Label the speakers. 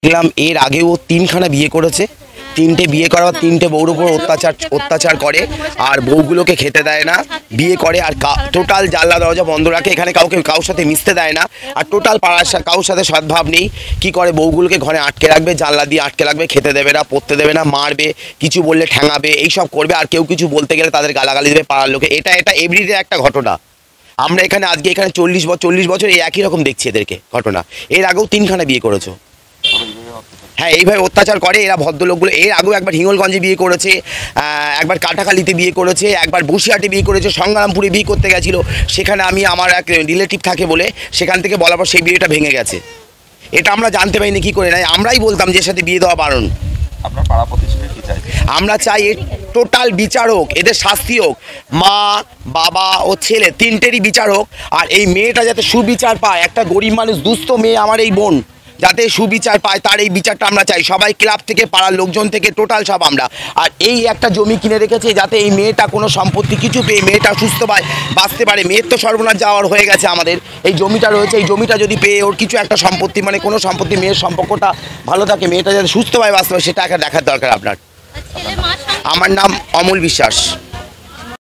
Speaker 1: দেখলাম এর আগেও 3খানা বিয়ে করেছে, 3টে বিয়ে করার 3টে বউর উপর অত্যাচার করে আর বউগুলোকে খেতে দেয় না, বিয়ে করে আর টোটাল জানলা দরজা বন্ধ রাখে, এখানে কারোর সাথে মিশতে দেয় না আর টোটাল পাড়ার কারোর সাথে সদ্ভাব নেই। কি করে বউগুলোকে ঘরে আটকে রাখবে, জানলা দিয়ে আটকে রাখবে, খেতে দেবে না, পড়তে দেবে না, মারবে, কিছু বললে ঠ্যাঙাবে, এইসব করবে আর কেউ কিছু বলতে গেলে তাদের গালাগালি দেবে পাড়ার লোকে। এটা এভরিডে একটা ঘটনা। আমরা আজকে এখানে 40 বছর এই একই রকম দেখছি এদেরকে ঘটনা। এর আগেও 3খানা বিয়ে করেছো। হ্যাঁ, এইভাবে অত্যাচার করে এরা ভদ্রলোকগুলো। এর আগেও একবার হিঙ্গলগঞ্জে বিয়ে করেছে, একবার কাটাখালিতে বিয়ে করেছে, একবার বসিরহাটে বিয়ে করেছে, সংগ্রামপুরে বিয়ে করতে গেছিলো। সেখানে আমার এক রিলেটিভ থাকে বলে সেখান থেকে বলার পর সেই বিয়েটা ভেঙে গেছে। এটা আমরা জানতে পারিনি কি করে, নাই আমরাই বলতাম যে সাথে বিয়ে দেওয়া বারণ। আমরা চাই এর টোটাল বিচার হোক, এদের শাস্তি হোক, মা বাবা ও ছেলে 3টেরই বিচার হোক। আর এই মেয়েটা যাতে সুবিচার পায়, একটা গরিব মানুষ, দুস্থ মেয়ে আমার এই বোন যাতে সুবিচার পায়, তার এই বিচারটা আমরা চাই। সবাই ক্লাব থেকে, পাড়ার লোকজন থেকে, টোটাল সব আমরা। আর এই একটা জমি কিনে রেখেছে যাতে এই মেয়েটা কোনো সম্পত্তি কিছু পেয়ে মেয়েটা সুস্থ পায়, বাঁচতে পারে। মেয়ের তো সর্বনাশ যাওয়ার হয়ে গেছে, আমাদের এই জমিটা রয়েছে, এই জমিটা যদি পেয়ে ওর কিছু একটা সম্পত্তি, মানে কোনো সম্পত্তি, মেয়ের সম্পর্কটা ভালো থাকে, মেয়েটা যাতে সুস্থ পায়, বাঁচতে পারে, সেটা একটা দেখার দরকার আপনার। আমার নাম অমল বিশ্বাস।